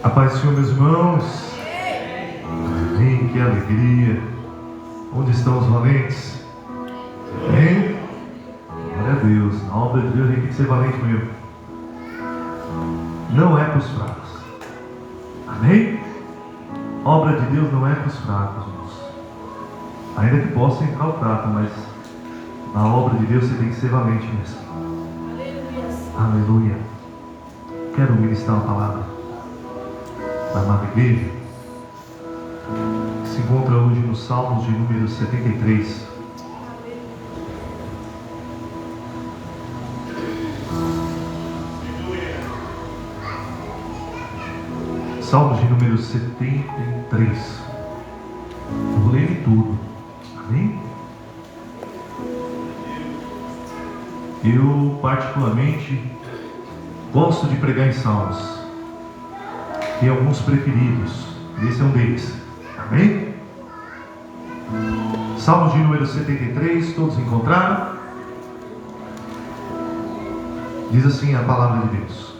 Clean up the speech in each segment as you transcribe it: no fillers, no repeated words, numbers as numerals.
A paz do Senhor, meus irmãos. Amém, que alegria. Onde estão os valentes? Amém? Glória a Deus. Na obra de Deus a gente tem que ser valente mesmo. Não é para os fracos. Amém? A obra de Deus não é para os fracos, irmãos. Ainda que possa entrar o fraco, mas na obra de Deus você tem que ser valente mesmo. Aleluia. Quero ministrar uma palavra da amada igreja, que se encontra hoje nos Salmos de número 73. Salmos de número 73. Eu vou ler tudo. Amém? Eu particularmente gosto de pregar em salmos. Tem alguns preferidos. Esse é um deles. Amém? Salmos de número 73, todos encontraram? Diz assim a palavra de Deus: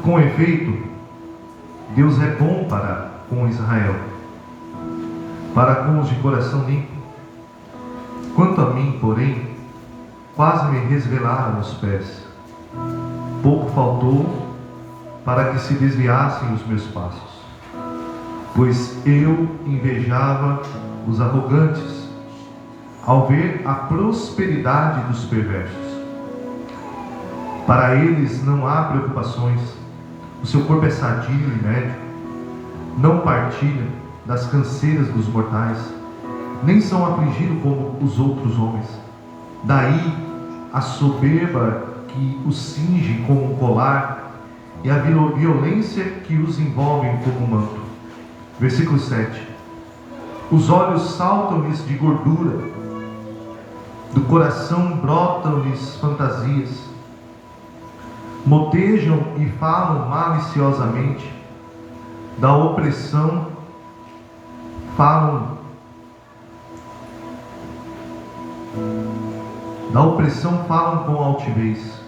com efeito, Deus é bom para com Israel, para com os de coração limpo. Quanto a mim, porém, quase me resvelaram os pés. Pouco faltou para que se desviassem os meus passos, pois eu invejava os arrogantes ao ver a prosperidade dos perversos. Para eles não há preocupações, o seu corpo é sadio e médio, não partilha das canseiras dos mortais, nem são afligidos como os outros homens. Daí a soberba que os cinge como um colar, e a violência que os envolve como um manto. Versículo 7. Os olhos saltam-lhes de gordura, do coração brotam-lhes fantasias, motejam e falam maliciosamente, da opressão falam com altivez,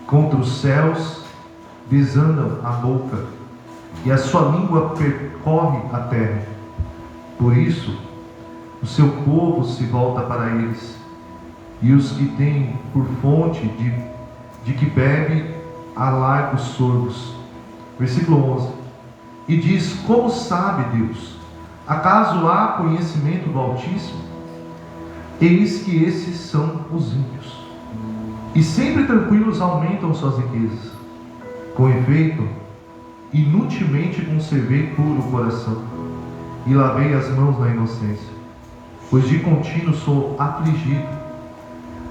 contra os céus desandam a boca, e a sua língua percorre a terra. Por isso, o seu povo se volta para eles, e os que têm por fonte de que bebe a largos sorbos. Versículo 11. E diz: como sabe Deus? Acaso há conhecimento do Altíssimo? Eis que esses são os ímpios, e sempre tranquilos aumentam suas riquezas. Com efeito, inutilmente conservei puro o coração, e lavei as mãos na inocência, pois de contínuo sou afligido,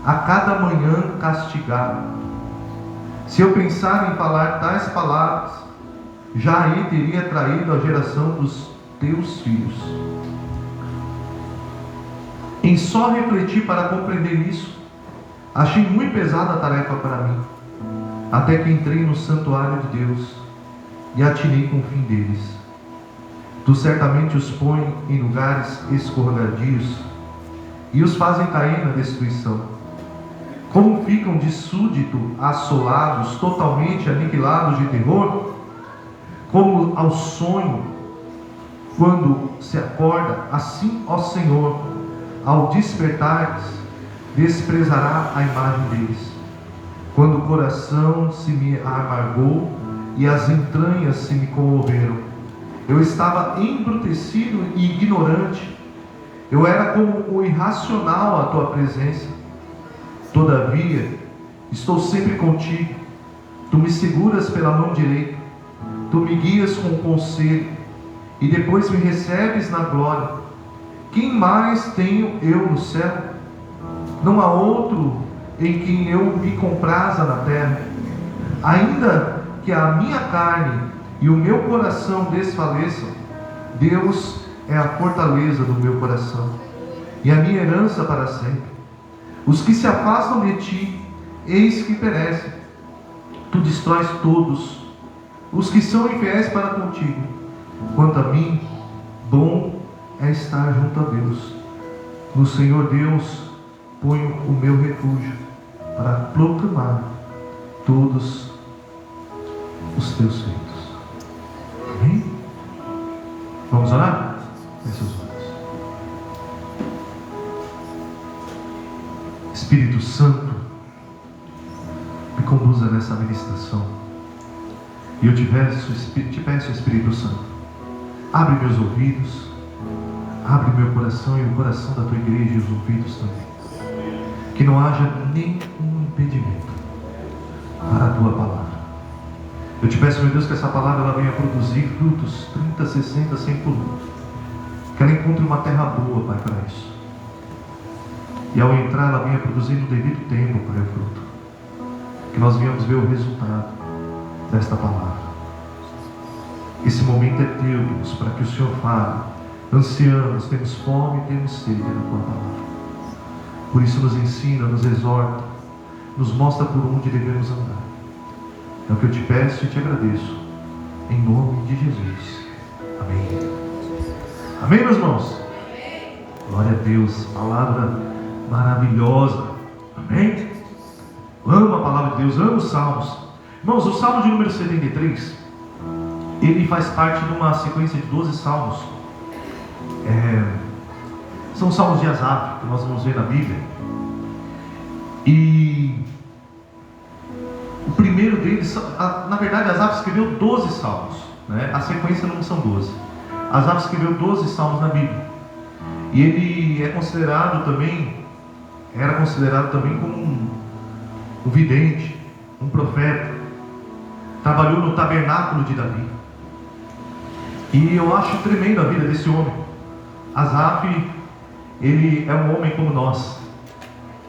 a cada manhã castigado. Se eu pensar em falar tais palavras, já aí teria traído a geração dos teus filhos. Em só refletir para compreender isso, achei muito pesada a tarefa para mim, até que entrei no santuário de Deus e atinei com o fim deles. Tu certamente os põe em lugares escorregadios e os fazem cair na destruição. Como ficam de súdito assolados, totalmente aniquilados de terror, como ao sonho quando se acorda, assim, ó Senhor, ao despertares, desprezará a imagem deles. Quando o coração se me amargou e as entranhas se me comoveram, eu estava embrutecido e ignorante, eu era como o irracional à tua presença. Todavia, estou sempre contigo, tu me seguras pela mão direita, tu me guias com conselho, e depois me recebes na glória. Quem mais tenho eu no céu? Não há outro em quem eu me compraza na terra. Ainda que a minha carne e o meu coração desfaleçam, Deus é a fortaleza do meu coração e a minha herança para sempre. Os que se afastam de ti, eis que perecem. Tu destróis todos os que são infiéis para contigo. Quanto a mim, bom é estar junto a Deus. No Senhor Deus ponho o meu refúgio, para proclamar todos teus feitos. Amém? Vamos orar? Feche os olhos. Espírito Santo, me conduza nessa ministração. E eu te peço, Espírito Santo, abre meus ouvidos, abre meu coração e o coração da tua igreja e os ouvidos também. Que não haja nenhum impedimento para a tua palavra. Eu te peço, meu Deus, que essa palavra ela venha produzir frutos 30, 60, 100 por um. Que ela encontre uma terra boa, Pai, para isso. E ao entrar, ela venha produzir no devido tempo, Pai, o fruto. Que nós venhamos ver o resultado desta palavra. Esse momento é teu, Deus, para que o Senhor fale. Ansiamos, temos fome e temos sede da tua palavra. Por isso nos ensina, nos exorta, nos mostra por onde devemos andar. É o que eu te peço e te agradeço. Em nome de Jesus. Amém. Amém, meus irmãos? Glória a Deus. Palavra maravilhosa. Amém? Amo a palavra de Deus, amo os salmos. Irmãos, o salmo de número 73, ele faz parte de uma sequência de 12 salmos. São salmos de Asaf, que nós vamos ver na Bíblia. E o primeiro deles, na verdade, Asaf escreveu 12 salmos, né? A sequência não são 12. Asaf escreveu 12 salmos na Bíblia. E ele era considerado também como um vidente, um profeta. Trabalhou no tabernáculo de Davi. E eu acho tremendo a vida desse homem. Asaf, ele é um homem como nós,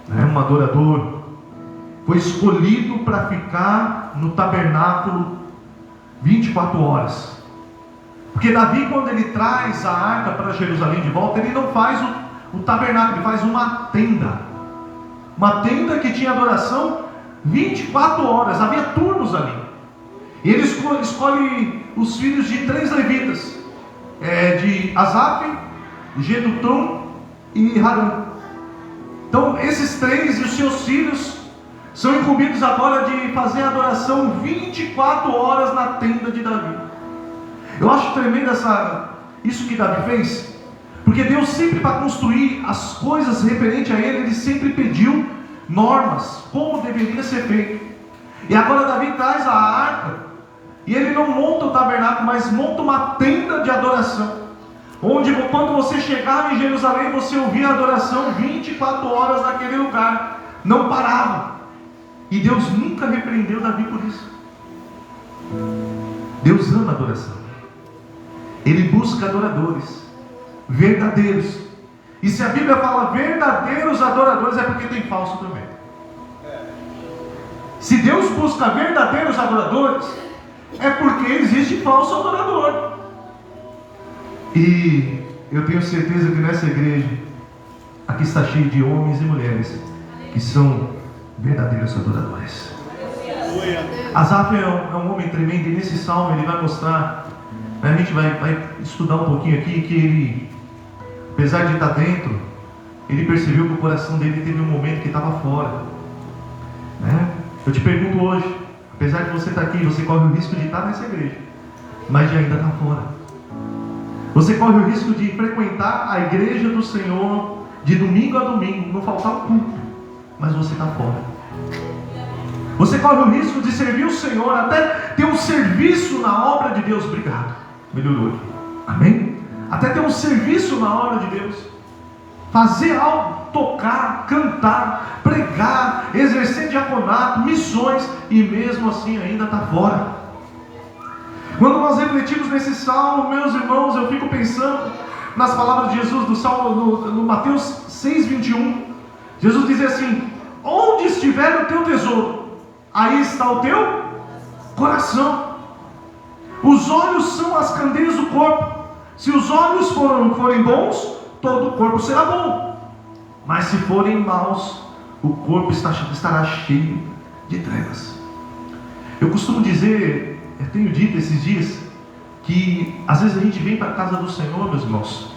né? Um adorador. Foi escolhido para ficar no tabernáculo 24 horas. Porque Davi, quando ele traz a arca para Jerusalém de volta, ele não faz o tabernáculo, ele faz uma tenda. Uma tenda que tinha adoração 24 horas, havia turnos ali. E ele escolhe os filhos de 3 levitas, de Asaf, Jedutum e Harum. Então esses 3 e os seus filhos são incumbidos agora de fazer a adoração 24 horas na tenda de Davi. Eu acho tremendo isso que Davi fez, porque Deus sempre, para construir as coisas referente a ele sempre pediu normas, como deveria ser feito. E agora Davi traz a arca, e ele não monta o tabernáculo, mas monta uma tenda de adoração, onde quando você chegava em Jerusalém, você ouvia a adoração 24 horas naquele lugar, não parava. E Deus nunca repreendeu Davi por isso. Deus ama a adoração. Ele busca adoradores verdadeiros. E se a Bíblia fala verdadeiros adoradores, é porque tem falso também. Se Deus busca verdadeiros adoradores, é porque existe falso adorador. E eu tenho certeza que nessa igreja aqui está cheio de homens e mulheres que são verdadeiros adoradores. Asaf é um homem tremendo, e nesse salmo ele vai mostrar, a gente vai estudar um pouquinho aqui, que ele, apesar de estar dentro, ele percebeu que o coração dele teve um momento que estava fora, né? Eu te pergunto hoje, apesar de você estar aqui, você corre o risco de estar nessa igreja, mas de ainda estar fora. Você corre o risco de frequentar a igreja do Senhor de domingo a domingo, não faltar um culto, mas você está fora. Você corre o risco de servir o Senhor, até ter um serviço na obra de Deus. Obrigado, melhorou aqui, amém? Até ter um serviço na obra de Deus, fazer algo, tocar, cantar, pregar, exercer diaconato, missões, e mesmo assim ainda está fora. Quando nós refletimos nesse salmo, meus irmãos, eu fico pensando nas palavras de Jesus do salmo, no Mateus 6:21. Jesus diz assim: onde estiver o teu tesouro, aí está o teu coração. Os olhos são as candeias do corpo. Se os olhos forem bons, todo o corpo será bom. Mas se forem maus, o corpo estará cheio de trevas. Eu costumo dizer, eu tenho dito esses dias, que às vezes a gente vem para a casa do Senhor, meus irmãos,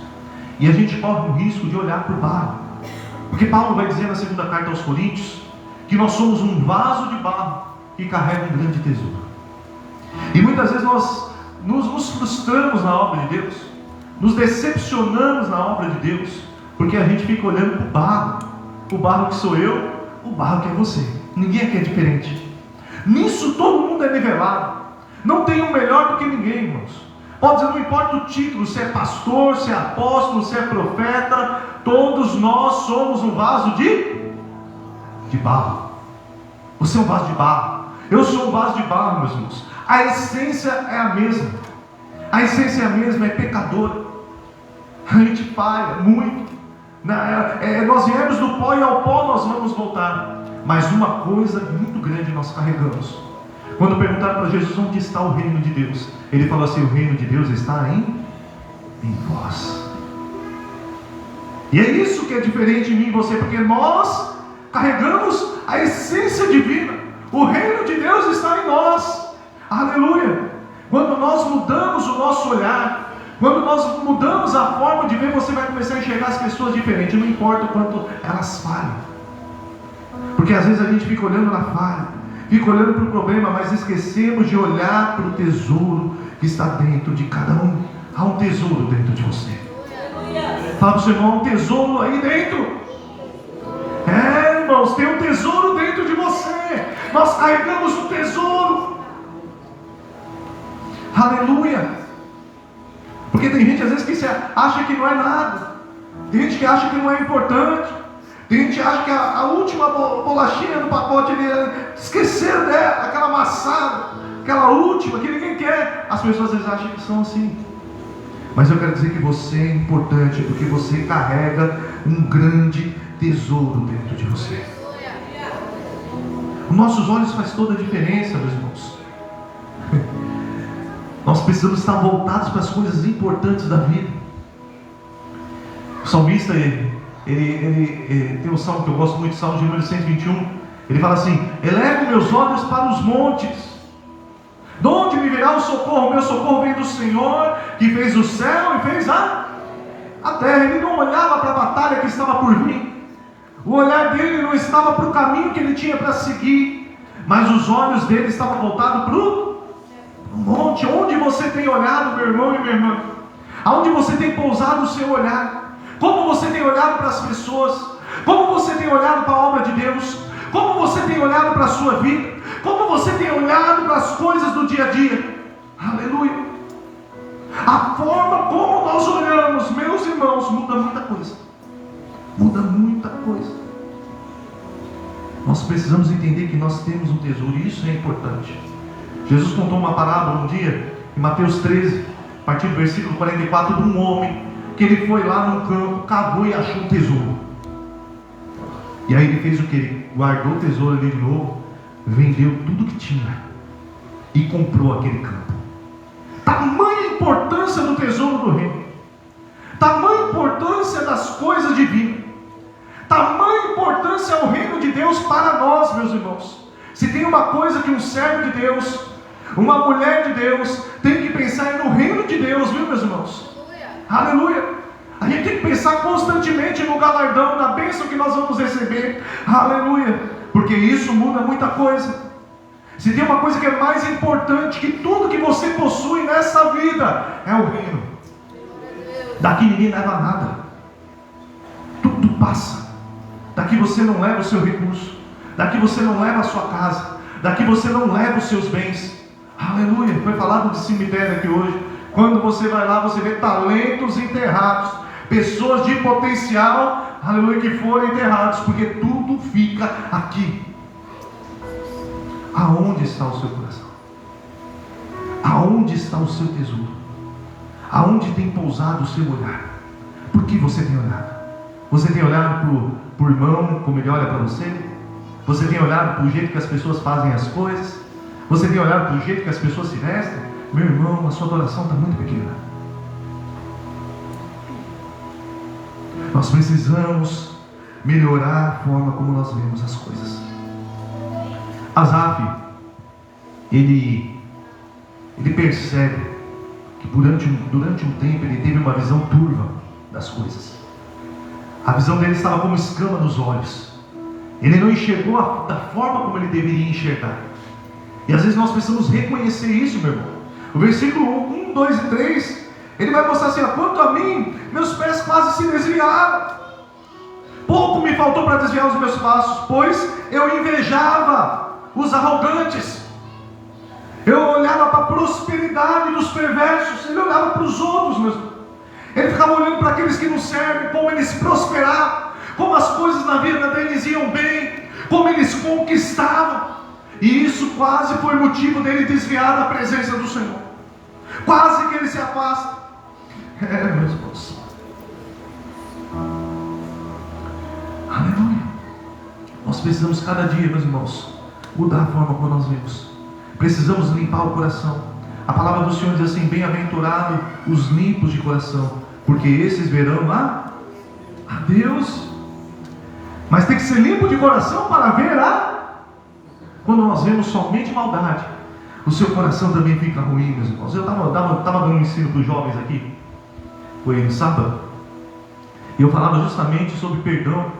e a gente corre o risco de olhar para o barro. Porque Paulo vai dizer na segunda carta aos Coríntios que nós somos um vaso de barro que carrega um grande tesouro. E muitas vezes nós nos frustramos na obra de Deus, nos decepcionamos na obra de Deus, porque a gente fica olhando para o barro que sou eu, o barro que é você. Ninguém aqui é diferente. Nisso todo mundo é nivelado. Não tem um melhor do que ninguém, irmãos. Pode dizer, não importa o título, se é pastor, se é apóstolo, se é profeta, todos nós somos um vaso de barro. Você é um vaso de barro, eu sou um vaso de barro, meus irmãos. A essência é a mesma. A essência é a mesma, é pecadora. A gente falha muito. Nós viemos do pó e ao pó nós vamos voltar. Mas uma coisa muito grande nós carregamos. Quando perguntaram para Jesus onde está o reino de Deus, ele falou assim: o reino de Deus está em vós. E é isso que é diferente em mim e você, porque nós carregamos a essência divina. O reino de Deus está em nós. Aleluia. Quando nós mudamos o nosso olhar, quando nós mudamos a forma de ver, você vai começar a enxergar as pessoas diferentes. Não importa o quanto elas falham, porque às vezes a gente fica olhando na falha, fica olhando para o problema, mas esquecemos de olhar para o tesouro que está dentro de cada um. Há um tesouro dentro de você. Fala para o seu irmão: há um tesouro aí dentro. Irmãos, tem um tesouro dentro de você. Nós carregamos um tesouro. Aleluia. Porque tem gente às vezes que acha que não é nada. Tem gente que acha que não é importante. Tem gente que acha que a última bolachinha do pacote ali, esqueceram dela, aquela amassada, aquela última que ninguém quer. As pessoas às vezes acham que são assim. Mas eu quero dizer que você é importante, porque você carrega um grande tesouro dentro de você. Os nossos olhos faz toda a diferença, meus irmãos. Nós precisamos estar voltados para as coisas importantes da vida. O salmista, ele tem um salmo que eu gosto muito, o salmo de número 121. Ele fala assim: elevo meus olhos para os montes. De onde me virá o socorro? O meu socorro vem do Senhor, que fez o céu e fez a terra. Ele não olhava para a batalha que estava por vir. O olhar dele não estava para o caminho que ele tinha para seguir, mas os olhos dele estavam voltados para o monte. Onde você tem olhado, meu irmão e minha irmã? Aonde você tem pousado o seu olhar? Como você tem olhado para as pessoas? Como você tem olhado para a obra de Deus? Como você tem olhado para a sua vida? Como você tem olhado para as coisas do dia a dia? Aleluia. A forma como nós olhamos, meus irmãos, muda muita coisa. Muda muita coisa. Nós precisamos entender que nós temos um tesouro, e isso é importante. Jesus contou uma parábola um dia, em Mateus 13, a partir do versículo 44, de um homem que ele foi lá no campo, cavou e achou um tesouro. E aí ele fez o que? Ele guardou o tesouro ali de novo, vendeu tudo que tinha e comprou aquele campo. Tamanha importância do tesouro do reino, tamanha importância das coisas divinas, tamanha importância ao reino de Deus para nós, meus irmãos. Se tem uma coisa que um servo de Deus, uma mulher de Deus tem que pensar é no reino de Deus, viu, meus irmãos? Aleluia. A gente tem que pensar constantemente no galardão, na bênção que nós vamos receber. Aleluia. Porque isso muda muita coisa. Se tem uma coisa que é mais importante que tudo que você possui nessa vida, é o reino. Daqui ninguém leva nada. Tudo passa. Daqui você não leva o seu recurso. Daqui você não leva a sua casa. Daqui você não leva os seus bens. Aleluia. Foi falado de cemitério aqui hoje. Quando você vai lá, você vê talentos enterrados, pessoas de potencial, aleluia, que foram enterrados, porque tudo fica aqui. Aonde está o seu coração? Aonde está o seu tesouro? Aonde tem pousado o seu olhar? Por que você tem olhado? Você tem olhado para o irmão como ele olha para você? Você tem olhado para o jeito que as pessoas fazem as coisas? Você tem olhado para o jeito que as pessoas se vestem? Meu irmão, a sua adoração está muito pequena. Nós precisamos melhorar a forma como nós vemos as coisas. Asaf, ele percebe que durante um tempo ele teve uma visão turva das coisas. A visão dele estava como escama nos olhos. Ele não enxergou da forma como ele deveria enxergar. E às vezes nós precisamos reconhecer isso, meu irmão. O versículo 1, 2 e 3, ele vai mostrar assim: quanto a mim, meus pés quase se desviaram. Pouco me faltou para desviar os meus passos, pois eu invejava os arrogantes. Eu olhava para a prosperidade dos perversos. Ele olhava para os outros, meus irmãos. Ele ficava olhando para aqueles que não servem, como eles prosperavam, como as coisas na vida deles iam bem, como eles conquistavam. E isso quase foi motivo dele desviar da presença do Senhor. Quase que ele se afasta. Meus irmãos. Aleluia. Nós precisamos cada dia, meus irmãos, mudar a forma como nós vemos. Precisamos limpar o coração. A palavra do Senhor diz assim: bem-aventurado os limpos de coração, porque esses verão a Deus. Mas tem que ser limpo de coração para ver Quando nós vemos somente maldade, o seu coração também fica ruim, meus irmãos. Eu estava dando um ensino para os jovens aqui, foi no sábado, e eu falava justamente sobre perdão.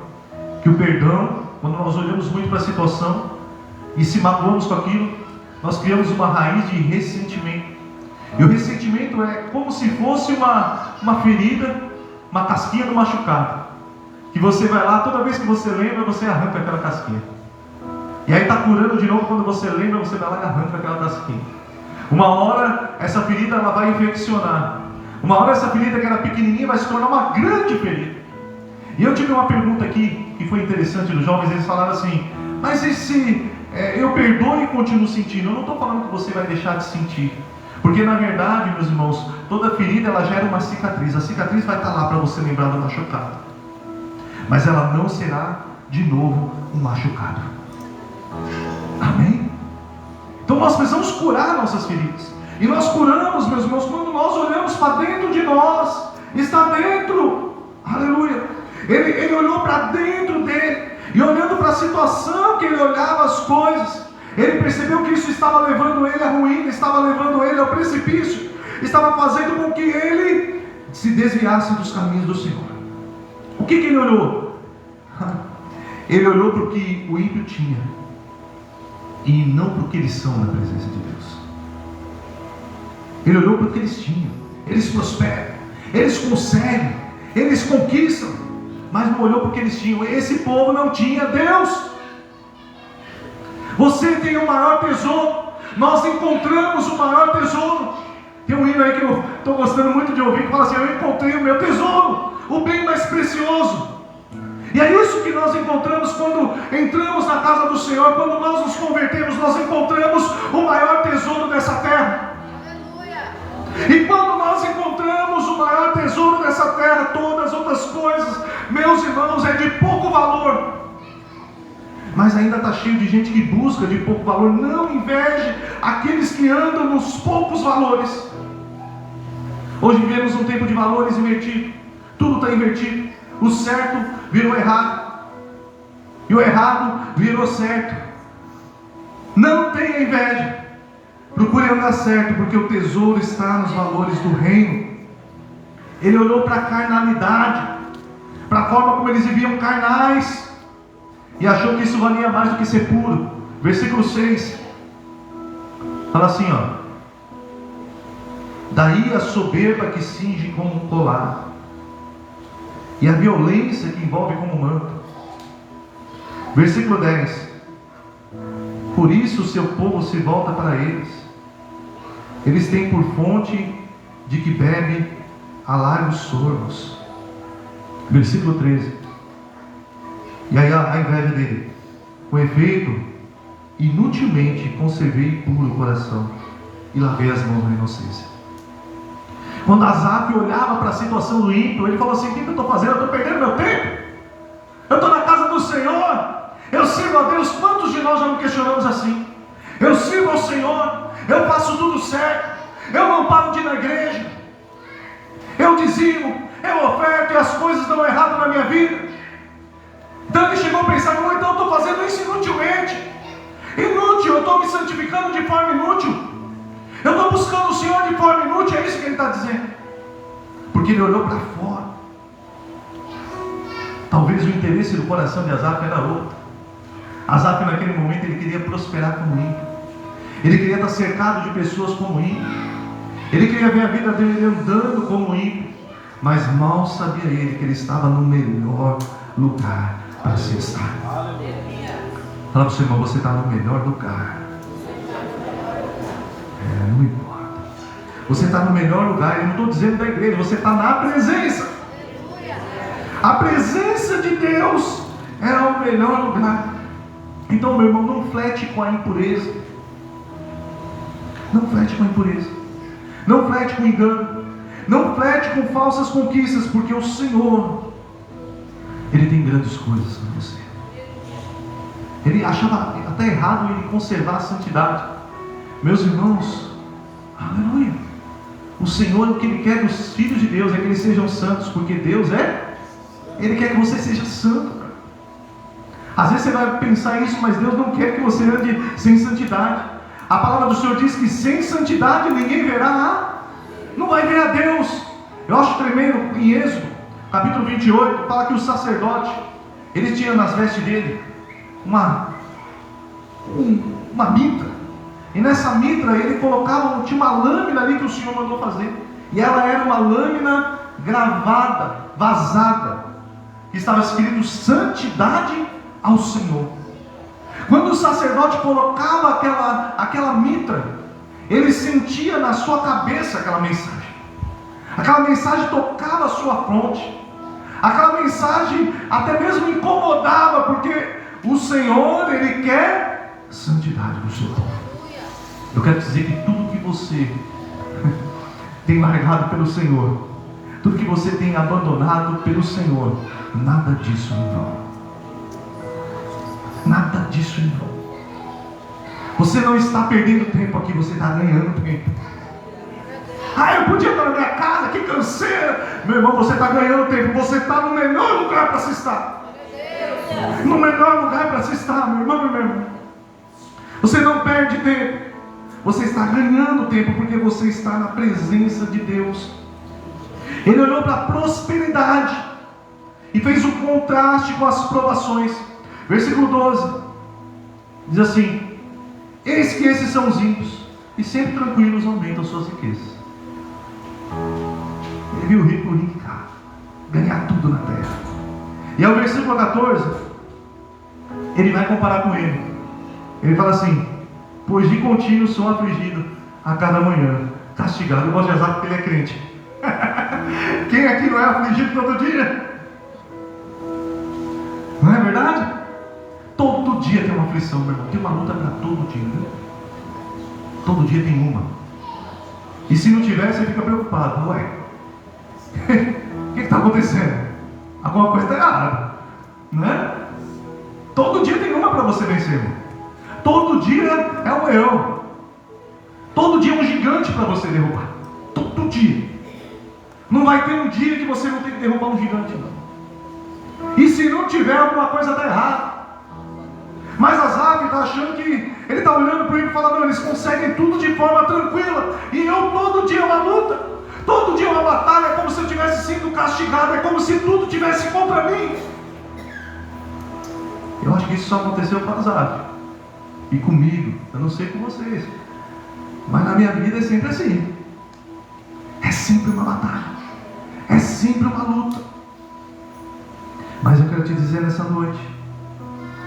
Que o perdão, quando nós olhamos muito para a situação e se magoamos com aquilo, nós criamos uma raiz de ressentimento. E o ressentimento é como se fosse uma ferida, uma casquinha do machucado, que você vai lá, toda vez que você lembra, você arranca aquela casquinha. E aí está curando de novo, quando você lembra, você vai lá e arranca aquela casquinha. Uma hora essa ferida ela vai infeccionar. Uma hora essa ferida que era pequenininha vai se tornar uma grande ferida. E eu tive uma pergunta aqui que foi interessante dos jovens. Eles falaram assim: mas e se eu perdoo e continuo sentindo? Eu não estou falando que você vai deixar de sentir, porque na verdade, meus irmãos, toda ferida ela gera uma cicatriz. A cicatriz vai estar lá para você lembrar do machucado, mas ela não será de novo um machucado. Amém? Então nós precisamos curar nossas feridas. E nós curamos, meus irmãos, quando nós olhamos para dentro de nós. Está dentro. Aleluia. Ele olhou para dentro dele. E olhando para a situação que ele olhava as coisas, ele percebeu que isso estava levando ele à ruína, estava levando ele ao precipício, estava fazendo com que ele se desviasse dos caminhos do Senhor. O que ele olhou? Ele olhou para o que o ímpio tinha, e não para o que eles são na presença de Deus. Ele olhou para o que eles tinham. Eles prosperam, eles conseguem, eles conquistam, mas não olhou para o que eles tinham. Esse povo não tinha Deus. Você tem o maior tesouro. Nós encontramos o maior tesouro. Tem um hino aí que eu estou gostando muito de ouvir, que fala assim: eu encontrei o meu tesouro, o bem mais precioso. E é isso que nós encontramos quando entramos na casa do Senhor. Quando nós nos convertemos, nós encontramos o maior tesouro dessa terra. Aleluia. E quando nós encontramos o maior tesouro dessa terra, todas as outras coisas, meus irmãos, é de pouco valor. Mas ainda está cheio de gente que busca de pouco valor. Não inveje aqueles que andam nos poucos valores. Hoje vivemos um tempo de valores invertido. Tudo está invertido. O certo virou errado, e o errado virou certo. Não tenha inveja. Procure andar certo, porque o tesouro está nos valores do reino. Ele olhou para a carnalidade, para a forma como eles viviam carnais, e achou que isso valia mais do que ser puro. Versículo 6 fala assim, daí a soberba que cinge como um colar, e a violência que envolve como um manto. Versículo 10: por isso o seu povo se volta para eles. Eles têm por fonte de que bebe a largos sorvos. Versículo 13: e aí a inveja dele: com efeito, inutilmente conservei puro o coração e lavei as mãos na inocência. Quando Asaf olhava para a situação do ímpio, ele falou assim: o que eu estou fazendo? Eu estou perdendo meu tempo. Eu estou na casa do Senhor, eu sirvo a Deus. Quantos de nós já não questionamos assim? Eu sirvo ao Senhor, eu faço tudo certo, eu não paro de ir na igreja, eu dizimo, eu oferto, e as coisas dão errado na minha vida. Então ele chegou a pensar: então eu estou fazendo isso inutilmente. Inútil, eu estou me santificando de forma inútil, eu estou buscando o Senhor de forma inútil. É isso que ele está dizendo, porque ele olhou para fora. Talvez o interesse do coração de Asaf era outro. Asaf naquele momento ele queria prosperar como ímpio. Ele queria estar cercado de pessoas como ímpio. Ele queria ver a vida dele andando como ímpio. Mas mal sabia ele que ele estava no melhor lugar para se estar. Fala para o seu irmão, você está no melhor lugar. Não importa. Você está no melhor lugar. Eu não estou dizendo da igreja, você está na presença. A presença de Deus é o melhor lugar. Então, meu irmão, não flete com a impureza. Não flete com a impureza. Não flete com engano. Não flete com falsas conquistas, porque o Senhor, Ele tem grandes coisas para você. Ele achava até errado ele conservar a santidade. Meus irmãos, aleluia. O Senhor, o que Ele quer dos filhos de Deus é que eles sejam santos, porque Deus Ele quer que você seja santo. Às vezes você vai pensar isso, mas Deus não quer que você ande sem santidade. A palavra do Senhor diz que sem santidade ninguém verá, não vai ver a Deus. Eu acho tremendo, em Êxodo, capítulo 28, fala que o sacerdote, ele tinha nas vestes dele uma mitra. E nessa mitra ele colocava, tinha uma lâmina ali que o Senhor mandou fazer. E ela era uma lâmina gravada, vazada, que estava escrito santidade ao Senhor. Quando o sacerdote colocava aquela mitra, ele sentia na sua cabeça aquela mensagem. Aquela mensagem tocava a sua fronte. Aquela mensagem até mesmo incomodava, porque o Senhor, Ele quer santidade do seu povo. Eu quero dizer que tudo que você tem largado pelo Senhor, tudo que você tem abandonado pelo Senhor, nada disso em vão. Nada disso em vão. Você não está perdendo tempo aqui, você está ganhando tempo. Eu podia estar na minha casa, que canseira. Meu irmão, você está ganhando tempo. Você está no melhor lugar para se estar. No melhor lugar para se estar, meu irmão e meu irmão. Você não perde tempo. Você está ganhando tempo, porque você está na presença de Deus. Ele olhou para a prosperidade e fez um contraste com as provações. Versículo 12 diz assim: eis que esses são os ímpios, e sempre tranquilos aumentam suas riquezas. Ele viu o rico ricar, ganhar tudo na terra. E ao versículo 14, ele vai comparar com ele. Ele fala assim: pois de contínuo sou afligido a cada manhã, castigado. Eu gosto de azar porque ele é crente. Quem aqui não é afligido todo dia? Não é verdade? Todo dia tem uma aflição, meu irmão. Tem uma luta para todo dia, né? Todo dia tem uma. E se não tiver, você fica preocupado. Ué, o que está acontecendo? Alguma coisa está errada, né? Todo dia tem uma para você vencer, irmão. Todo dia é um leão. Todo dia é um gigante para você derrubar. Todo dia. Não vai ter um dia que você não tem que derrubar um gigante, não. E se não tiver, alguma coisa está errada. Mas Asaf está achando que ele está olhando para ele e falando: eles conseguem tudo de forma tranquila, e eu todo dia é uma luta, todo dia é uma batalha, é como se eu tivesse sido castigado, é como se tudo tivesse contra mim. Eu acho que isso só aconteceu com Asaf e comigo. Eu não sei com vocês, mas na minha vida é sempre assim. É sempre uma batalha, é sempre uma luta. Mas eu quero te dizer nessa noite: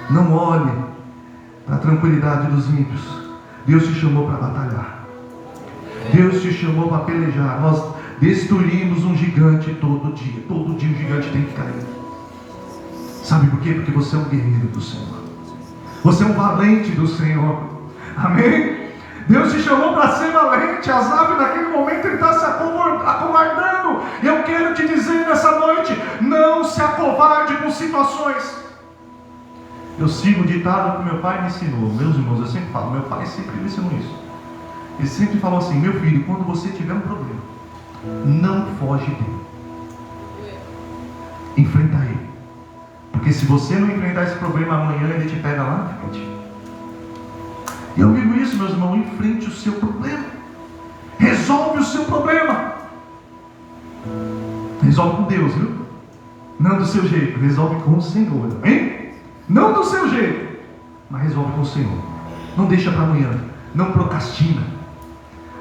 não olhe para a tranquilidade dos ímpios. Deus te chamou para batalhar. Deus te chamou para pelejar. Nós destruímos um gigante todo dia. Todo dia um gigante tem que cair. Sabe por quê? Porque você é um guerreiro do Senhor. Você é um valente do Senhor. Amém? Deus te chamou para ser valente. Asaf, naquele momento, ele está se acovardando. E eu quero te dizer nessa noite: não se acovarde com situações. Eu sigo o ditado que meu pai me ensinou. Meus irmãos, eu sempre falo, meu pai sempre me ensinou isso. Ele sempre falou assim: meu filho, quando você tiver um problema, não foge dele. Enfrenta ele. Porque se você não enfrentar esse problema, amanhã ele te pega lá na frente. E eu digo isso, meus irmãos: enfrente o seu problema. Resolve o seu problema. Resolve com Deus, viu? Não do seu jeito, resolve com o Senhor, amém? Não do seu jeito, mas resolve com o Senhor. Não deixa para amanhã. Não procrastina.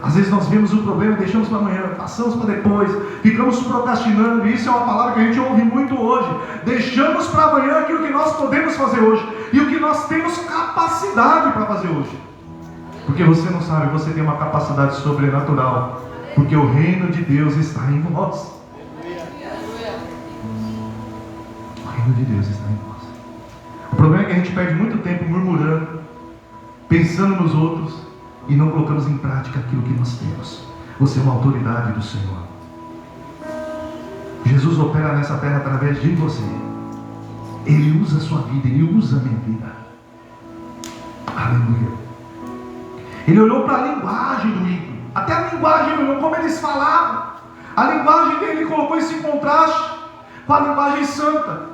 Às vezes nós vemos o problema e deixamos para amanhã, passamos para depois, ficamos procrastinando, e isso é uma palavra que a gente ouve muito hoje. Deixamos para amanhã aquilo que nós podemos fazer hoje, e o que nós temos capacidade para fazer hoje. Porque você não sabe, você tem uma capacidade sobrenatural, porque o reino de Deus está em nós. O reino de Deus está em nós. O problema é que a gente perde muito tempo murmurando, pensando nos outros, e não colocamos em prática aquilo que nós temos. Você é uma autoridade do Senhor. Jesus opera nessa terra através de você. Ele usa a sua vida, Ele usa a minha vida. Aleluia. Ele olhou para a linguagem do ímpio. Até a linguagem, ele olhou como eles falavam. A linguagem dele, ele colocou esse contraste com a linguagem santa.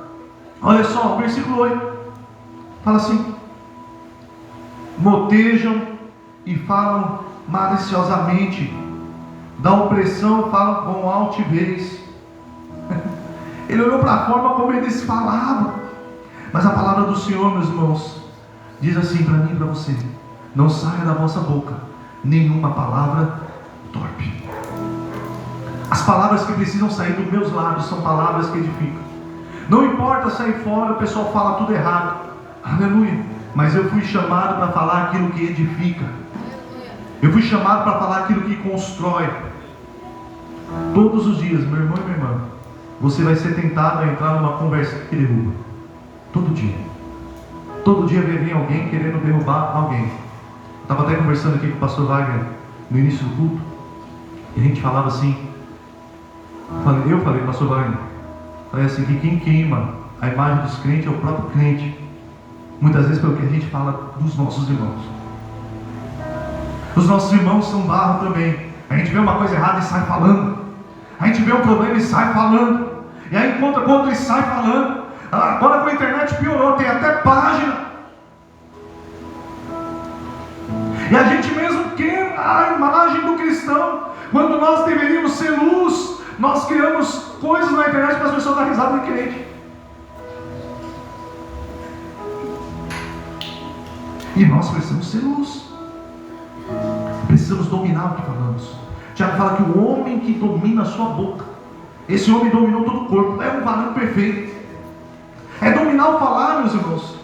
Olha só, o versículo 8 fala assim: motejam e falam maliciosamente, da opressão falam com altivez. Ele olhou para a forma como eles falavam. Mas a palavra do Senhor, meus irmãos, diz assim para mim e para você: não saia da vossa boca nenhuma palavra torpe. As palavras que precisam sair dos meus lábios são palavras que edificam. Não importa sair fora, o pessoal fala tudo errado. Aleluia. Mas eu fui chamado para falar aquilo que edifica. Eu fui chamado para falar aquilo que constrói. Todos os dias, meu irmão e minha irmã, você vai ser tentado a entrar numa conversa que derruba. Todo dia. Todo dia vai vir alguém querendo derrubar alguém. Estava até conversando aqui com o pastor Wagner no início do culto, e a gente falava assim, eu falei, pastor Wagner, falei assim, que quem queima a imagem dos crentes é o próprio crente, muitas vezes pelo que a gente fala dos nossos irmãos. Os nossos irmãos são barro também. A gente vê uma coisa errada e sai falando. A gente vê um problema e sai falando. E aí encontra outro e sai falando. Agora com a internet piorou, tem até página. E a gente mesmo queima a imagem do cristão, quando nós deveríamos ser luz. Nós criamos coisas na internet para as pessoas darem risada de crente. E nós precisamos ser luz. Precisamos dominar o que falamos. Tiago fala que o homem que domina a sua boca, esse homem dominou todo o corpo. É um varão perfeito. É dominar o falar, meus irmãos.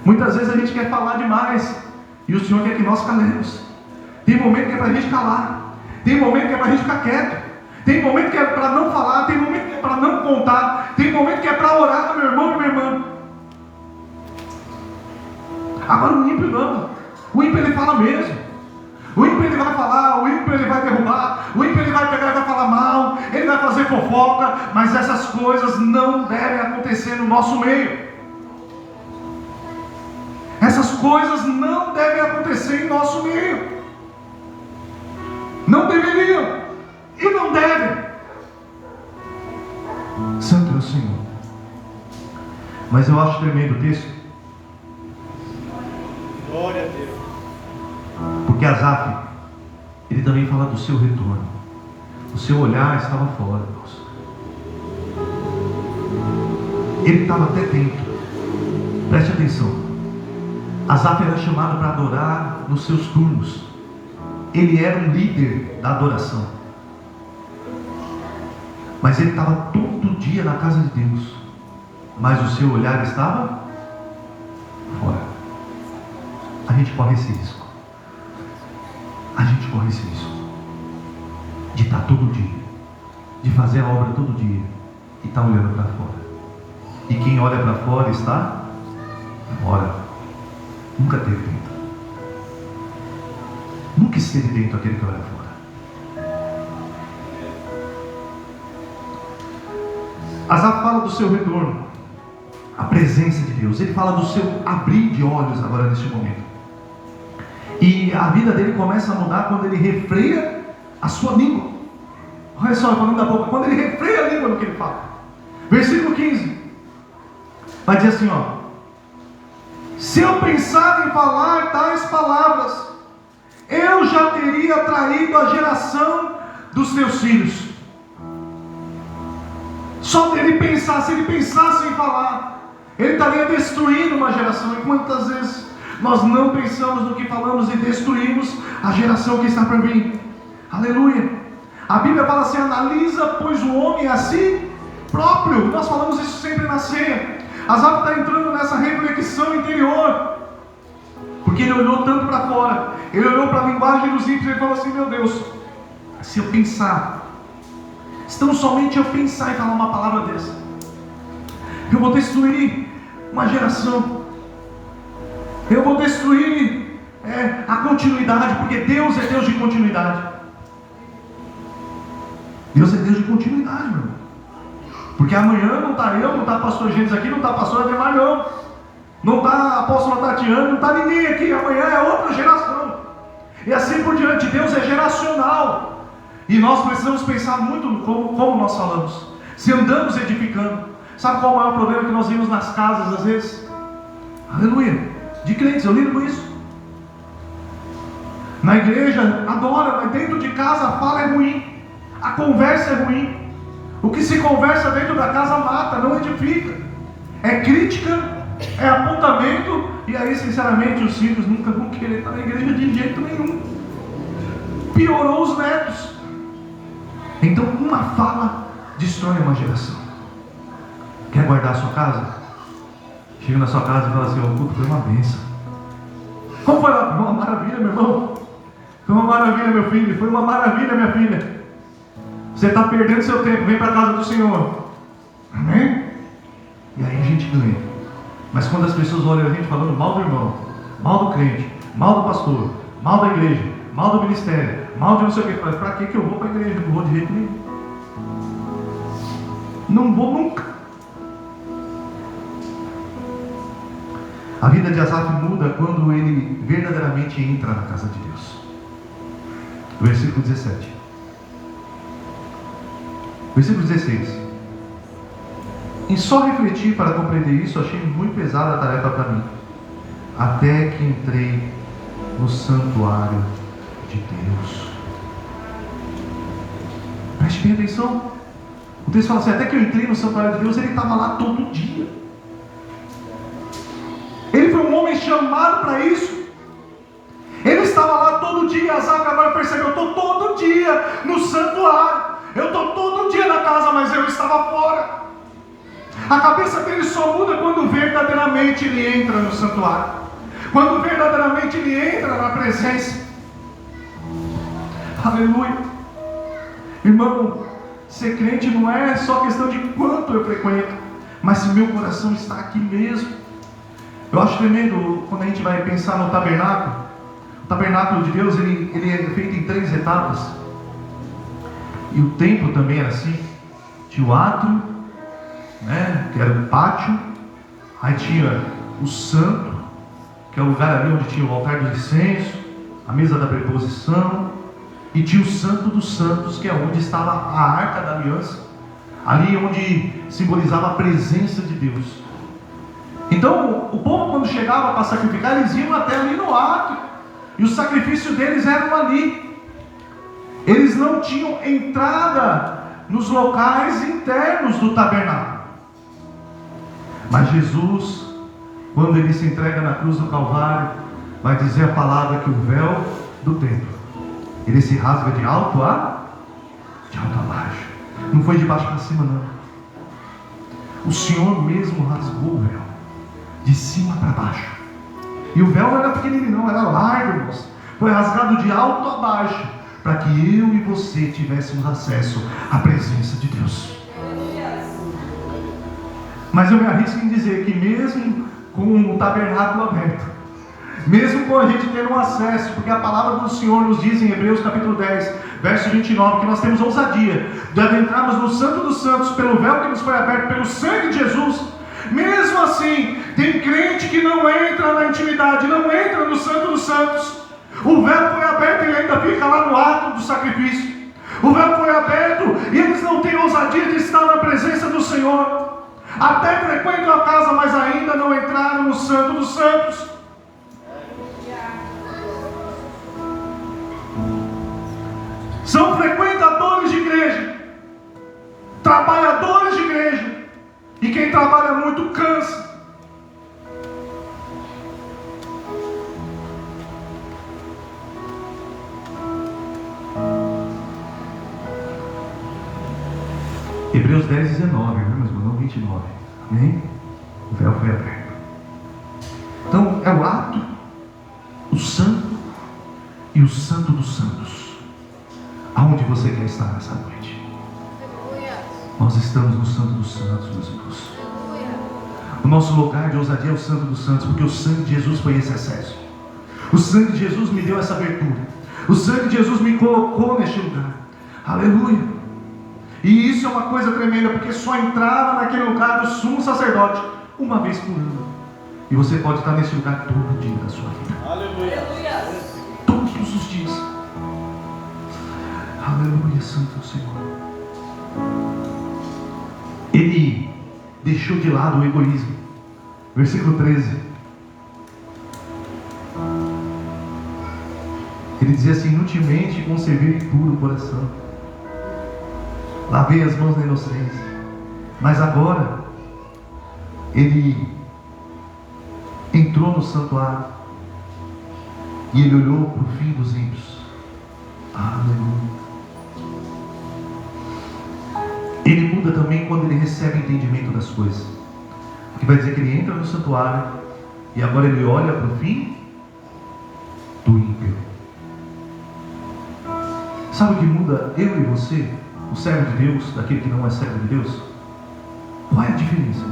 Muitas vezes a gente quer falar demais, e o Senhor quer que nós calemos. Tem momento que é para a gente calar. Tem momento que é para a gente ficar quieto. Tem momento que é para não falar. Tem momento que é para não contar. Tem momento que é para orar, meu irmão e minha irmã. Agora o ímpio não. O ímpio ele fala mesmo. O ímpio ele vai falar, o ímpio ele vai derrubar, o ímpio ele vai pegar e vai falar mal, ele vai fazer fofoca, mas essas coisas não devem acontecer no nosso meio. Essas coisas não devem acontecer em nosso meio. Não deveriam e não devem. Santo é o Senhor. Mas eu acho tremendo o texto. Glória a Deus. Porque Asaf, ele também fala do seu retorno. O seu olhar estava fora, Deus. Ele estava até dentro. Preste atenção. Asaf era chamado para adorar nos seus turnos. Ele era um líder da adoração. Mas ele estava todo dia na casa de Deus. Mas o seu olhar estava fora. A gente corre esse risco. A gente corre esse risco de estar todo dia, de fazer a obra todo dia e estar olhando para fora. E quem olha para fora está fora. Nunca esteve dentro. Nunca esteve dentro aquele que olha fora. Asaf fala do seu retorno, a presença de Deus. Ele fala do seu abrir de olhos agora neste momento. E a vida dele começa a mudar quando ele refreia a sua língua. Olha só, falando da boca, quando ele refreia a língua no que ele fala. Versículo 15 vai dizer assim, ó: se eu pensar em falar tais palavras, eu já teria traído a geração dos teus filhos. Só dele pensar, se ele pensasse em falar, ele estaria destruindo uma geração. E quantas vezes Nós não pensamos no que falamos e destruímos a geração que está por vir. Aleluia. A Bíblia fala assim: analisa, pois, o homem a si próprio. Nós falamos isso sempre na ceia. Asaf está entrando nessa reflexão interior, porque ele olhou tanto para fora, ele olhou para a linguagem dos ímpios e ele falou assim: meu Deus, se eu pensar, se tão somente eu pensar e falar uma palavra dessa, eu vou destruir uma geração, eu vou destruir a continuidade, porque Deus é Deus de continuidade. Deus é Deus de continuidade, meu irmão. Porque amanhã não está eu, não está pastor Gênesis aqui, não está pastor Ademar, não está a apóstola Tatiana, não está ninguém aqui. Amanhã é outra geração. E assim por diante. Deus é geracional. E nós precisamos pensar muito como nós falamos. Se andamos edificando. Sabe qual é o maior problema que nós vimos nas casas às vezes? Aleluia. De crentes, eu lido com isso. Na igreja adora, mas dentro de casa a fala é ruim. A conversa é ruim. O que se conversa dentro da casa mata, não edifica. É crítica, é apontamento. E aí, sinceramente, os filhos nunca vão querer estar na igreja de jeito nenhum. Piorou os netos. Então, uma fala destrói uma geração. Quer guardar a sua casa? Chega na sua casa e fala assim: o culto foi uma bênção. Como foi lá? Foi uma maravilha, meu irmão. Foi uma maravilha, meu filho. Foi uma maravilha, minha filha. Você está perdendo seu tempo, vem para a casa do Senhor. Amém? E aí a gente ganha. Mas quando as pessoas olham a gente falando mal do irmão, mal do crente, mal do pastor, mal da igreja, mal do ministério, mal de não sei o que, para que eu vou para a igreja? Não vou de jeito nenhum. Não vou nunca. A vida de Asaf muda quando ele verdadeiramente entra na casa de Deus. Versículo 17. Versículo 16. Em só refletir para compreender isso, achei muito pesada a tarefa para mim, até que entrei no santuário de Deus. Preste bem atenção. O texto fala assim: até que eu entrei no santuário de Deus. Ele estava lá todo dia. Ele foi um homem chamado para isso. Ele estava lá todo dia. Asaf agora percebeu: eu estou todo dia no santuário. Eu estou todo dia na casa, mas eu estava fora. A cabeça dele só muda quando verdadeiramente ele entra no santuário. Quando verdadeiramente ele entra na presença. Aleluia. Irmão, ser crente não é só questão de quanto eu frequento, mas se meu coração está aqui mesmo. Eu acho tremendo quando a gente vai pensar no tabernáculo. O tabernáculo de Deus, ele é feito em 3 etapas. E o templo também era assim. Tinha o átrio, que era o pátio. Aí tinha o santo, que é o lugar ali onde tinha o altar de incenso, a mesa da preposição. E tinha o santo dos santos, que é onde estava a arca da aliança, ali onde simbolizava a presença de Deus. Então o povo, quando chegava para sacrificar, eles iam até ali no átrio, e o sacrifício deles eram ali. Eles não tinham entrada nos locais internos do tabernáculo. Mas Jesus, quando ele se entrega na cruz do Calvário, vai dizer a palavra que o véu do templo, ele se rasga de alto a baixo. Não foi de baixo para cima, não. O Senhor mesmo rasgou o véu de cima para baixo. E o véu não era pequenininho, não, era largo, irmãos. Foi rasgado de alto a baixo, para que eu e você tivéssemos acesso à presença de Deus. Mas eu me arrisco em dizer que mesmo com o tabernáculo aberto, mesmo com a gente tendo um acesso, porque a palavra do Senhor nos diz em Hebreus capítulo 10, verso 29, que nós temos ousadia de adentrarmos no Santo dos Santos pelo véu que nos foi aberto pelo sangue de Jesus. Mesmo assim, tem crente que não entra na intimidade, não entra no Santo dos Santos. O véu foi aberto e ele ainda fica lá no ato do sacrifício. O véu foi aberto e eles não têm ousadia de estar na presença do Senhor. Até frequentam a casa, mas ainda não entraram no Santo dos Santos. São frequentadores de igreja, trabalhadores de igreja, e quem trabalha muito cansa. Hebreus 10, 19, meus irmãos, não 29. Amém? O véu foi aberto. Então, é o ato, o santo e o santo dos santos. Aonde você quer estar nessa noite? Nós estamos no santo dos santos, meus irmãos. O nosso lugar de ousadia é o santo dos santos, porque o sangue de Jesus foi esse acesso. O sangue de Jesus me deu essa abertura. O sangue de Jesus me colocou neste lugar. Aleluia. E isso é uma coisa tremenda, porque só entrava naquele lugar o sumo sacerdote uma vez por ano. E você pode estar nesse lugar todo dia da sua vida. Aleluia. Todos os dias. Aleluia, santo Senhor. Ele deixou de lado o egoísmo. Versículo 13. Ele dizia assim: inutilmente conservei puro o coração, lavei as mãos na inocência. Mas agora ele entrou no santuário e ele olhou para o fim dos ímpios. Aleluia. Ele muda também quando ele recebe entendimento das coisas. Que vai dizer que ele entra no santuário e agora ele olha para o fim do ímpio. Sabe o que muda eu e você, o servo de Deus, daquele que não é servo de Deus? Qual é a diferença?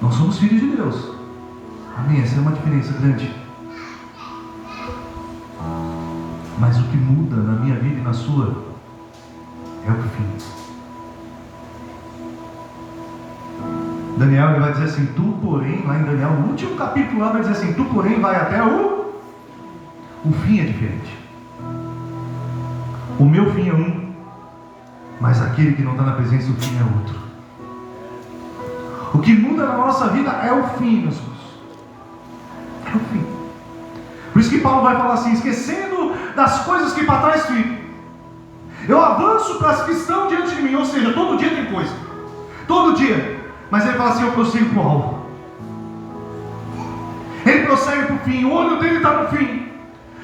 Nós somos filhos de Deus. Amém? Essa é uma diferença grande. Mas o que muda na minha vida e na sua é o fim. Daniel, ele vai dizer assim: tu porém, lá em Daniel, no último capítulo lá vai dizer assim: tu porém vai até o fim é diferente. O meu fim é um, mas aquele que não está na presença do fim é outro. O que muda na nossa vida é o fim, meus irmãos. É o fim. Por isso que Paulo vai falar assim: esquecendo das coisas que para trás ficam, eu avanço para as que estão diante de mim. Ou seja, todo dia tem coisa, todo dia. Mas ele fala assim: eu prossigo para o alvo. Ele prossegue para o fim. O olho dele está no fim.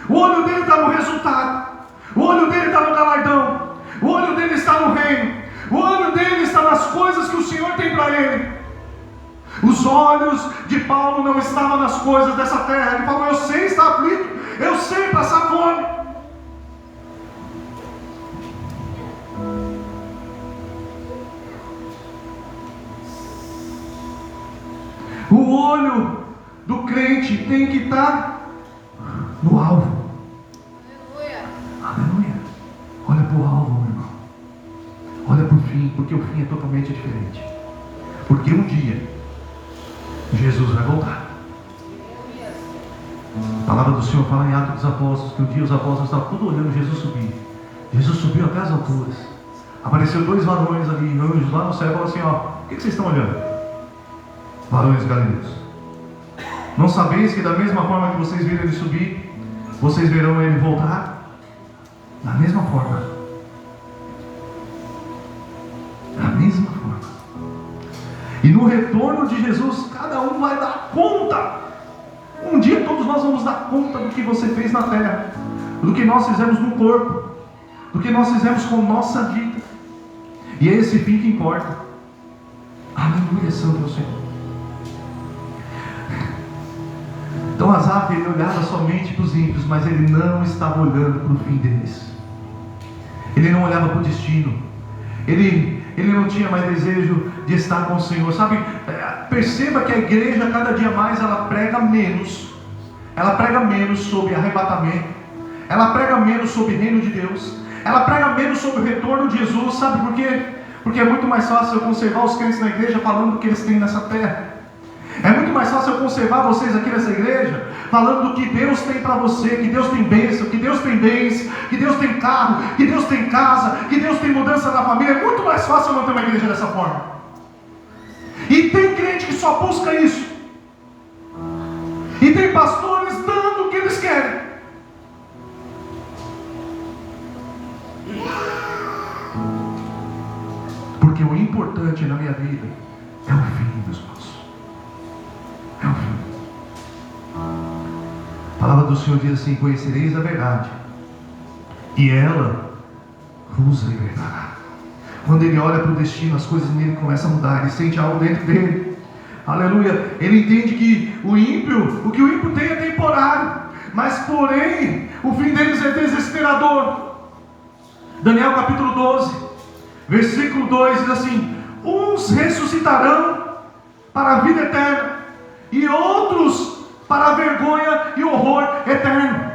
O olho dele está no resultado. O olho dele está no galardão. O olho dele está no reino. O olho dele está nas coisas que o Senhor tem para ele. Os olhos de Paulo não estavam nas coisas dessa terra. Ele falou: eu sei estar aflito, eu sei passar fome. O olho do crente tem que estar no alvo. Aleluia. Aleluia. Olha para o alvo, meu irmão. Olha para o fim, porque o fim é totalmente diferente. Porque um dia Jesus vai voltar. A palavra do Senhor fala em Atos dos Apóstolos que um dia os apóstolos estavam todos olhando Jesus subir. Jesus subiu até as alturas. Apareceu 2 varões ali, anjos lá no céu, e falaram assim: ó, o que vocês estão olhando? Varões galileus, não sabeis que da mesma forma que vocês viram ele subir, vocês verão ele voltar? Da mesma forma. Da mesma forma. E no retorno de Jesus, cada um vai dar conta. Um dia todos nós vamos dar conta do que você fez na terra, do que nós fizemos no corpo, do que nós fizemos com nossa vida. E é esse fim que importa. Aleluia, santo é o Senhor. Então Asaf, ele olhava somente para os ímpios, mas ele não estava olhando para o fim deles. Ele não olhava para o destino. Ele não tinha mais desejo de estar com o Senhor. Sabe, perceba que a igreja cada dia mais ela prega menos. Ela prega menos sobre arrebatamento. Ela prega menos sobre o reino de Deus. Ela prega menos sobre o retorno de Jesus. Sabe por quê? Porque é muito mais fácil eu conservar os crentes na igreja falando do que eles têm nessa terra. É muito mais fácil eu conservar vocês aqui nessa igreja falando do que Deus tem para você, que Deus tem bênção, que Deus tem bens, que Deus tem carro, que Deus tem casa, que Deus tem mudança na família. É muito mais fácil eu manter uma igreja dessa forma. E tem crente que só busca isso. E tem pastores dando o que eles querem. Porque o importante na minha vida é o fim, meus irmãos. É o fim. A palavra do Senhor diz assim: conhecereis a verdade, e ela vos libertará. Quando ele olha para o destino, as coisas nele começam a mudar, ele sente algo dentro dele. Aleluia. Ele entende que o que o ímpio tem é temporário, mas porém, o fim deles é desesperador. Daniel capítulo 12, versículo 2 diz assim: uns ressuscitarão para a vida eterna, e outros para a vergonha e horror eterno,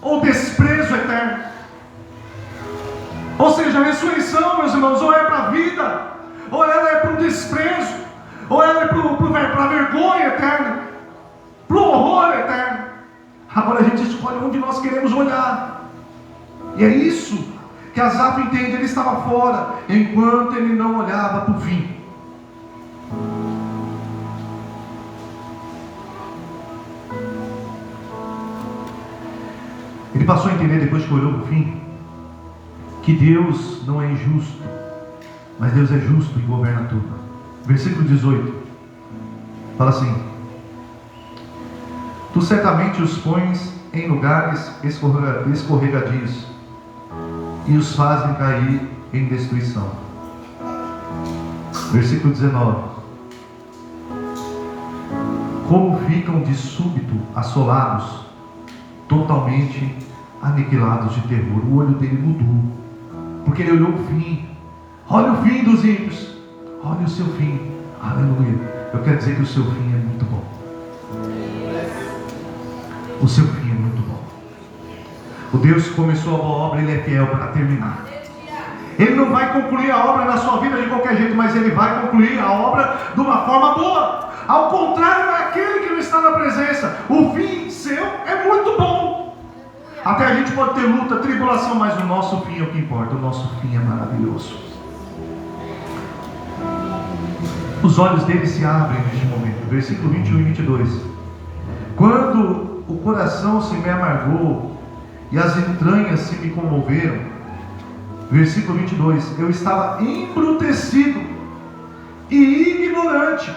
ou desprezo eterno. Ou seja, a ressurreição, meus irmãos, ou é para a vida, ou ela é para o desprezo, ou ela é para a vergonha eterna, para o horror eterno. Agora a gente escolhe onde nós queremos olhar. E é isso que Asaf entende. Ele estava fora, enquanto ele não olhava para o fim. Ele passou a entender, depois que olhou para o fim, que Deus não é injusto, mas Deus é justo e governa tudo. Versículo 18 fala assim: tu certamente os pões em lugares escorregadios e os fazem cair em destruição. Versículo 19: como ficam de súbito assolados, totalmente aniquilados de terror. O olho dele mudou, porque ele olhou o fim. Olha o fim dos ímpios, olha o seu fim. Aleluia. Eu quero dizer que o seu fim é muito bom. O seu fim é muito bom. O Deus que começou a boa obra, Ele é fiel para terminar. Ele não vai concluir a obra na sua vida de qualquer jeito, mas Ele vai concluir a obra de uma forma boa. Ao contrário daquele que não está na presença, o fim seu é muito bom. Até a gente pode ter luta, tribulação, mas o nosso fim é o que importa. O nosso fim é maravilhoso. Os olhos dele se abrem neste momento. Versículo 21 e 22. Quando o coração se me amargou e as entranhas se me comoveram. Versículo 22. Eu estava embrutecido e ignorante.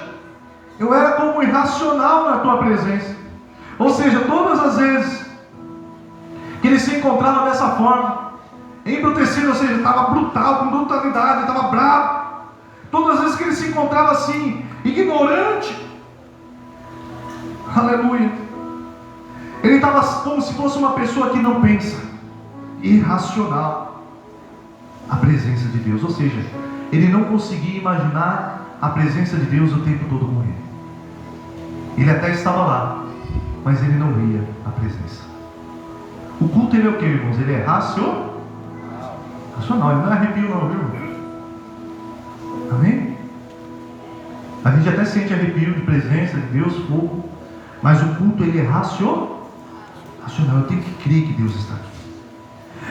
Eu era como irracional na tua presença. Ou seja, todas as vezes que ele se encontrava dessa forma, embrutecido, ou seja, estava brutal, com brutalidade, estava bravo. Todas as vezes que ele se encontrava assim, ignorante, aleluia, ele estava como se fosse uma pessoa que não pensa, irracional, a presença de Deus. Ou seja, ele não conseguia imaginar a presença de Deus o tempo todo com ele. Ele até estava lá, mas ele não via a presença. O culto, ele é o que, irmãos? Ele é racional, ele não é arrepio não, viu? Amém? A gente até sente arrepio de presença de Deus, fogo, mas o culto, ele é racional. Eu tenho que crer que Deus está aqui.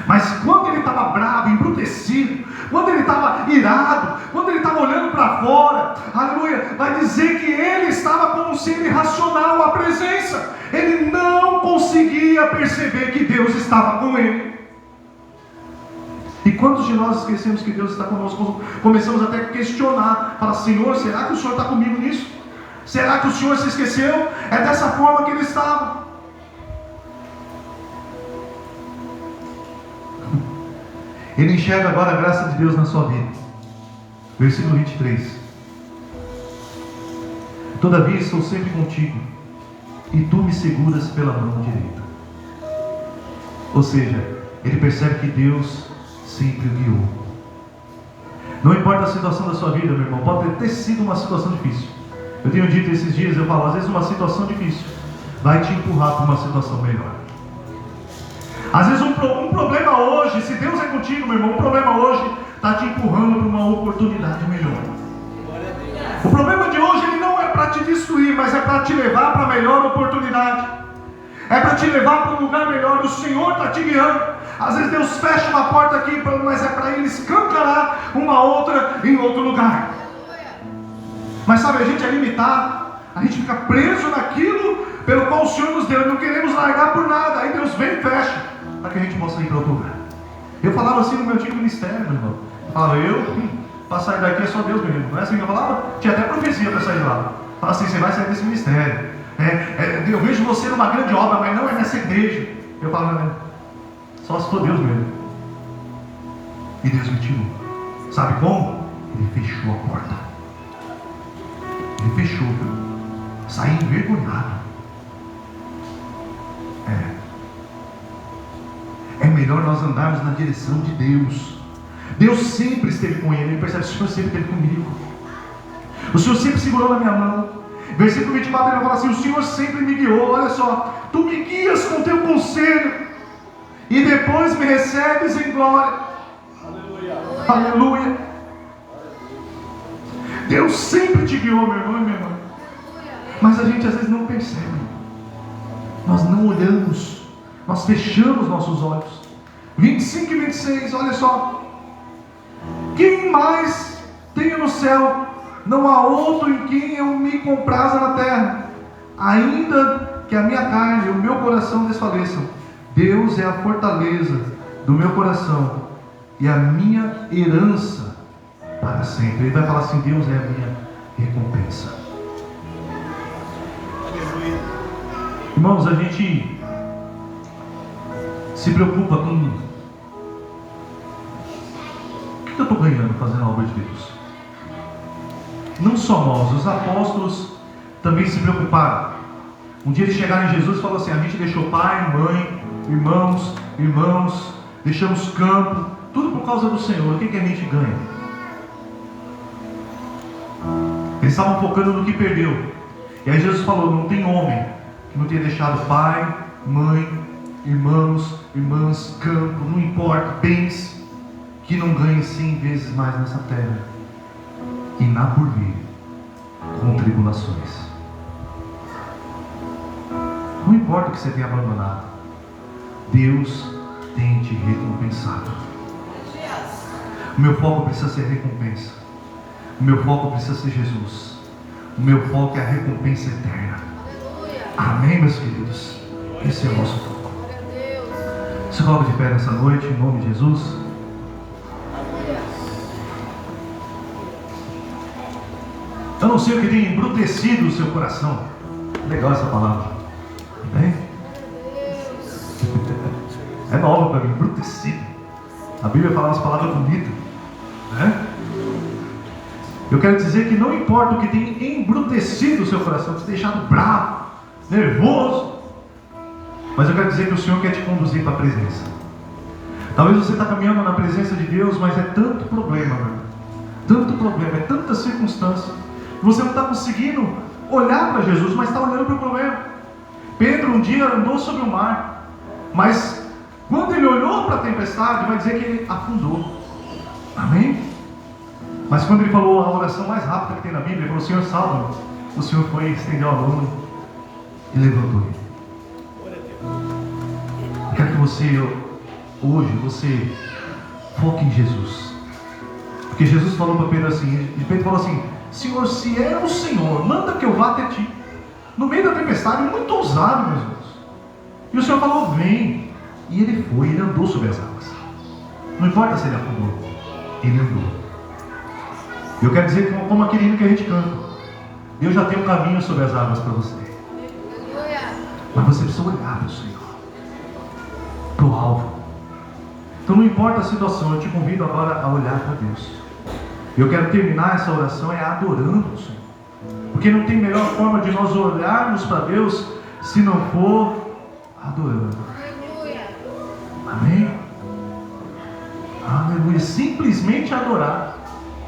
Mas quando ele estava bravo, embrutecido, quando ele estava irado, quando ele estava olhando para fora, aleluia, vai dizer que ele estava como um ser irracional à presença. Ele não conseguia perceber que Deus estava com ele. E quantos de nós esquecemos que Deus está conosco? Começamos até a questionar, falar: Senhor, será que o Senhor está comigo nisso? Será que o Senhor se esqueceu? É dessa forma que ele estava. Ele enxerga agora a graça de Deus na sua vida. Versículo 23. Todavia estou sempre contigo, e tu me seguras pela mão direita. Ou seja, ele percebe que Deus sempre o guiou. Não importa a situação da sua vida, meu irmão, pode ter sido uma situação difícil. Eu tenho dito esses dias, eu falo, às vezes uma situação difícil vai te empurrar para uma situação melhor. Às vezes um problema hoje, se Deus é contigo, meu irmão, um problema hoje está te empurrando para uma oportunidade melhor. O problema de hoje, ele não é para te destruir, mas é para te levar para a melhor oportunidade. É para te levar para um lugar melhor. O Senhor está te guiando. Às vezes Deus fecha uma porta aqui, mas é para Ele escancarar uma outra em outro lugar. Mas sabe, a gente é limitado. A gente fica preso naquilo pelo qual o Senhor nos deu. Não queremos largar por nada. Aí Deus vem e fecha, para que a gente possa ir para outro lugar. Eu falava assim no meu antigo ministério, meu irmão. Eu falava, para sair daqui é só Deus, meu irmão. Não é assim que eu falava? Tinha até profecia para sair de lá. Falava assim, você vai sair desse ministério. Eu vejo você numa grande obra, mas não é nessa igreja. Eu falava, só se for Deus mesmo. E Deus me tirou. Sabe como? Ele fechou a porta. Ele fechou, viu? Saiu envergonhado. É melhor nós andarmos na direção de Deus. Deus sempre esteve com ele. Ele percebe: o Senhor sempre esteve comigo. O Senhor sempre segurou na minha mão. Versículo 24, ele vai falar assim: o Senhor sempre me guiou. Olha só, tu me guias com teu conselho e depois me recebes em glória. Aleluia. Aleluia. Deus sempre te guiou, meu irmão e minha irmã. Mas a gente às vezes não percebe. Nós não olhamos. Nós fechamos nossos olhos. 25 e 26, olha só. Quem mais tenho no céu? Não há outro em quem eu me compraza na terra. Ainda que a minha carne e o meu coração desfaleçam, Deus é a fortaleza do meu coração e a minha herança para sempre. Ele vai falar assim: Deus é a minha recompensa. Irmãos, a gente se preocupa com o que eu estou ganhando fazendo a obra de Deus. Não só nós, os apóstolos também se preocuparam. Um dia eles chegaram em Jesus e falaram assim: a gente deixou pai, mãe, irmãos, deixamos campo, tudo por causa do Senhor. O que a gente ganha? Eles estavam focando no que perdeu. E aí Jesus falou: não tem homem que não tenha deixado pai, mãe, irmãs, campo, não importa, bens, que não ganhe 100 vezes mais nessa terra e na por vir, com tribulações. Não importa o que você tenha abandonado, Deus tem te recompensado. O meu foco precisa ser recompensa. O meu foco precisa ser Jesus. O meu foco é a recompensa eterna. Amém, meus queridos? Esse é o nosso foco. Se coloca de pé nessa noite, em nome de Jesus. Eu não sei o que tem embrutecido o seu coração. Legal essa palavra. Amém? É nova para mim, embrutecido. A Bíblia fala umas palavras bonitas, né? Eu quero dizer que não importa o que tem embrutecido o seu coração, te deixado bravo, nervoso, mas eu quero dizer que o Senhor quer te conduzir para a presença. Talvez você está caminhando na presença de Deus, mas é tanto problema, meu irmão. Tanto problema, é tanta circunstância, que você não está conseguindo olhar para Jesus, mas está olhando para o problema. Pedro um dia andou sobre o mar, mas quando ele olhou para a tempestade, vai dizer que ele afundou. Amém? Mas quando ele falou a oração mais rápida que tem na Bíblia, ele falou: Senhor, salva-me. O Senhor foi, estendeu a mão e levantou ele. Eu quero que hoje, foque em Jesus. Porque Jesus falou para Pedro assim, e Pedro falou assim: Senhor, se é o Senhor, manda que eu vá até ti. No meio da tempestade, muito ousado, meus irmãos. E o Senhor falou: vem. E ele foi, ele andou sobre as águas. Não importa se ele afundou, ele andou. Eu quero dizer, como aquele hino que a gente canta: Deus já tem um caminho sobre as águas para você. Mas você precisa olhar para o Senhor, para o alvo. Então não importa a situação, eu te convido agora a olhar para Deus. Eu quero terminar essa oração adorando o Senhor. Porque não tem melhor forma de nós olharmos para Deus se não for adorando. Amém? Aleluia. Simplesmente adorar.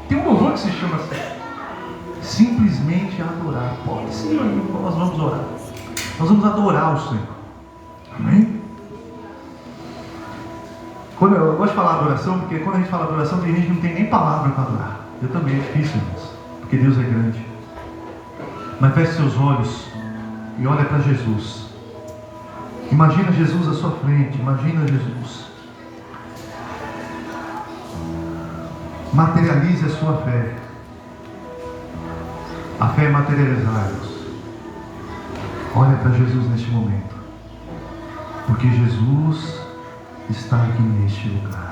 Tem um louvor que se chama assim: simplesmente adorar. Pode sim, nós vamos orar. Nós vamos adorar o Senhor. Amém? Eu gosto de falar adoração, porque quando a gente fala adoração, tem gente que não tem nem palavra para adorar. Eu também, é difícil, irmãos, porque Deus é grande. Mas feche seus olhos e olha para Jesus. Imagina Jesus à sua frente. Imagina Jesus. Materialize a sua fé. A fé é materializar-nos. Olha para Jesus neste momento, porque Jesus está aqui neste lugar.